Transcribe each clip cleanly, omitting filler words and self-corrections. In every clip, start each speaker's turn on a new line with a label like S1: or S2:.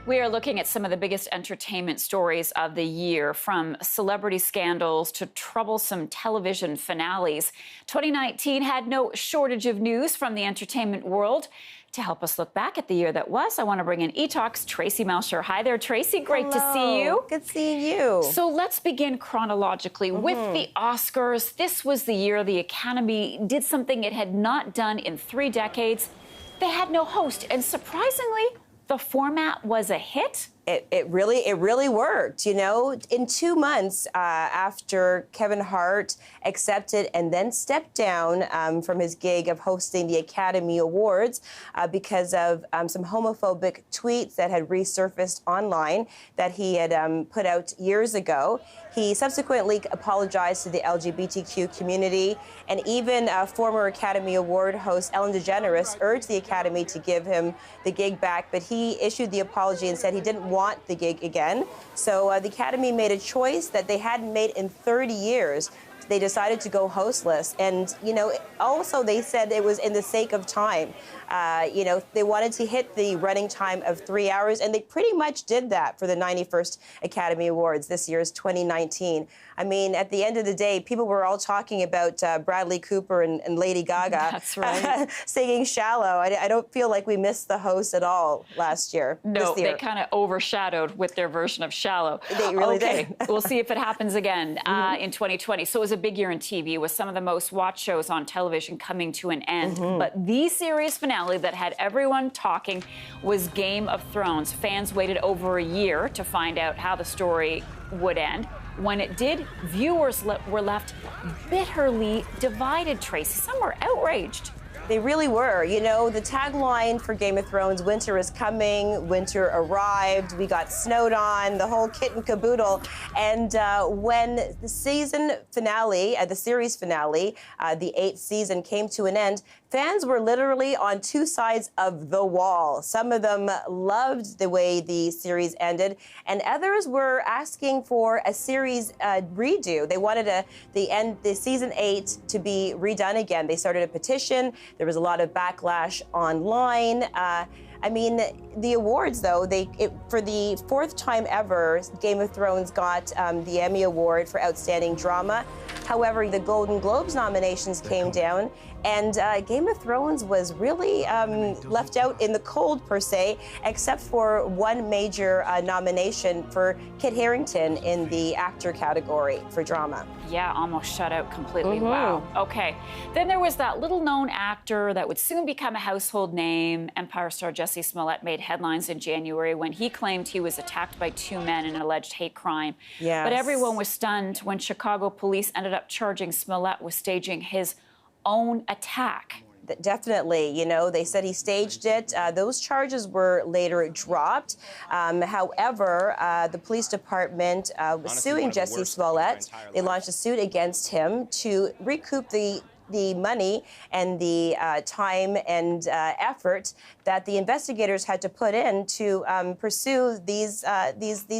S1: We are looking at some of the biggest entertainment stories of the year, from celebrity scandals to troublesome television finales. 2019 had no shortage of news from the entertainment world. To help us look back at the year that was, I want to bring in Etalk's Traci Melchor. Hi there, Traci. Great to see you.
S2: Good seeing you.
S1: So let's begin chronologically with the Oscars. This was the year the Academy did something it had not done in 3 decades. They had no host, and surprisingly, the format was a hit.
S2: It really worked. You know, in 2 months after Kevin Hart accepted and then stepped down from his gig of hosting the Academy Awards because of some homophobic tweets that had resurfaced online that he had put out years ago. He subsequently apologized to the LGBTQ community, and even former Academy Award host Ellen DeGeneres urged the Academy to give him the gig back, but he issued the apology and said he didn't want the gig again. So the Academy made a choice that they hadn't made in 30 years. They decided to go hostless. And, you know, also they said it was in the sake of time. You know, they wanted to hit the running time of 3 hours, and they pretty much did that for the 91st Academy Awards, this year's 2019. I mean, at the end of the day, people were all talking about Bradley Cooper and Lady Gaga.
S1: That's right.
S2: Singing Shallow. I don't feel like we missed the host at all last year.
S1: No, they kind of overshadowed with their version of Shallow.
S2: They really did.
S1: We'll see if it happens again in 2020. So it was a big year in TV, with some of the most watched shows on television coming to an end. But the series finale that had everyone talking was Game of Thrones. Fans waited over a year to find out how the story would end. When it did, viewers were left bitterly divided, Traci. Some were outraged.
S2: They really were. You know, the tagline for Game of Thrones, winter is coming, winter arrived, we got snowed on, the whole kit and caboodle. And when the season finale, the series finale, the 8th season came to an end, fans were literally on 2 sides of the wall. Some of them loved the way the series ended, and others were asking for a series redo. They wanted the season 8 to be redone again. They started a petition. There was a lot of backlash online. I mean, the awards, though, for the 4th time ever, Game of Thrones got the Emmy Award for Outstanding Drama. However, the Golden Globes nominations came down, and Game of Thrones was really left out in the cold, per se, except for one major nomination for Kit Harington in the actor category for drama.
S1: Yeah, almost shut out completely. Wow. Okay. Then there was that little-known actor that would soon become a household name. Empire star Jussie Smollett made headlines in January when he claimed he was attacked by 2 men in an alleged hate crime.
S2: Yes.
S1: But everyone was stunned when Chicago police ended up charging Smollett with staging his own attack.
S2: Definitely, you know, they said he staged it. Those charges were later dropped. However, the police department was suing Jussie Smollett. They launched a suit against him to recoup the money and the time and effort that the investigators had to put in to pursue these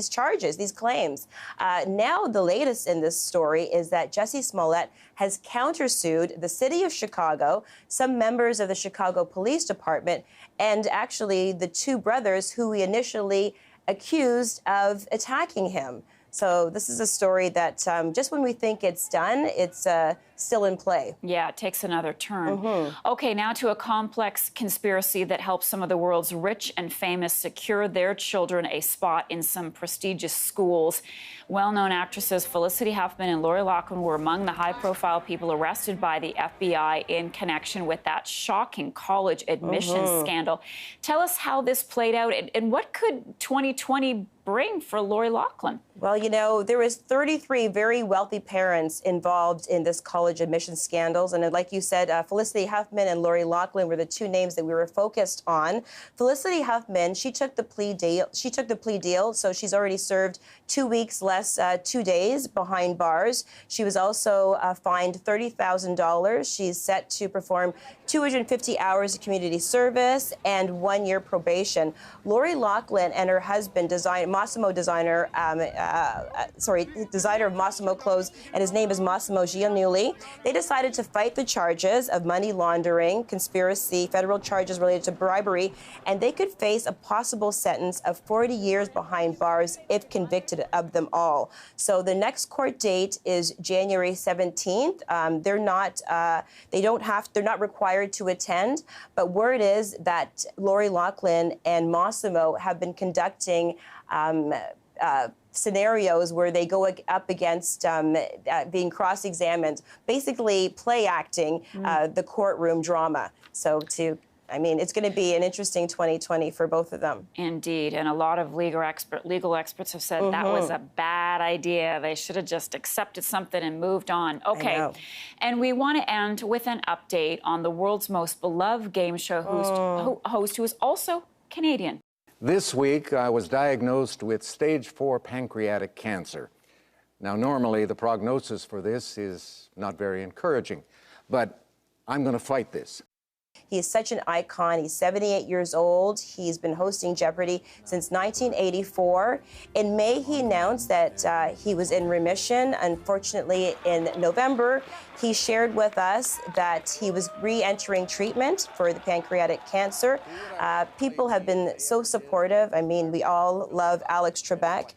S2: charges, these claims. Now, the latest in this story is that Jussie Smollett has countersued the city of Chicago, some members of the Chicago Police Department, and actually the 2 brothers who he initially accused of attacking him. So this is a story that just when we think it's done, it's still in play.
S1: Yeah, it takes another turn. Okay, now to a complex conspiracy that helps some of the world's rich and famous secure their children a spot in some prestigious schools. Well-known actresses Felicity Huffman and Lori Lachlan were among the high-profile people arrested by the FBI in connection with that shocking college admissions scandal. Tell us how this played out, and what could 2020 bring for Lori Lachlan?
S2: Well, you know, there was 33 very wealthy parents involved in this college admission scandals. And like you said, Felicity Huffman and Lori Lachlan were the 2 names that we were focused on. Felicity Huffman, she took the plea deal. So she's already served 2 weeks less 2 days behind bars. She was also fined $30,000. She's set to perform 250 hours of community service and 1 year probation. Lori Lachlan and her husband, designer of Massimo clothes, and his name is Massimo Giannulli. 2020. They decided to fight the charges of money laundering, conspiracy, federal charges related to bribery, and they could face a possible sentence of 40 years behind bars if convicted of them all. So the next court date is January 17th. They're not required to attend, but word is that Lori Lachlan and Massimo have been conducting scenarios where they go up against being cross-examined, basically play acting the courtroom drama. So it's going to be an interesting 2020 for both of them.
S1: Indeed, and a lot of legal experts have said that was a bad idea. They should have just accepted something and moved on. Okay, and we want to end with an update on the world's most beloved game show host who is also Canadian.
S3: This week, I was diagnosed with stage 4 pancreatic cancer. Now, normally, the prognosis for this is not very encouraging, but I'm going to fight this.
S2: He is such an icon. He's 78 years old. He's been hosting Jeopardy since 1984. In May, he announced that he was in remission. Unfortunately, in November, he shared with us that he was re-entering treatment for the pancreatic cancer. People have been so supportive. I mean, we all love Alex Trebek.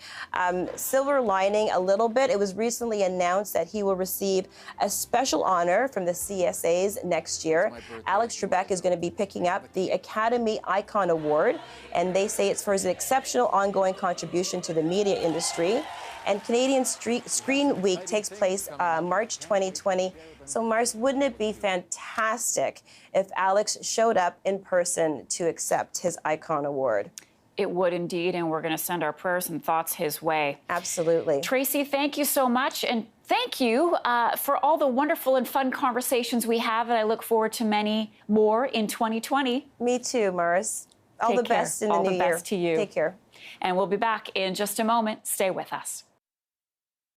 S2: Silver lining a little bit, it was recently announced that he will receive a special honor from the CSAs next year. Alex Trebek is going to be picking up the Academy Icon Award, and they say it's for his exceptional ongoing contribution to the media industry. And Canadian Screen Week takes place March 2020. So, Mars, wouldn't it be fantastic if Alex showed up in person to accept his Icon Award?
S1: It would indeed, and we're going to send our prayers and thoughts his way.
S2: Absolutely.
S1: Traci, thank you so much, and thank you for all the wonderful and fun conversations we have, and I look forward to many more in 2020.
S2: Me too, Mars. All the best in the new year.
S1: All the best to you.
S2: Take care.
S1: And we'll be back in just a moment. Stay with us.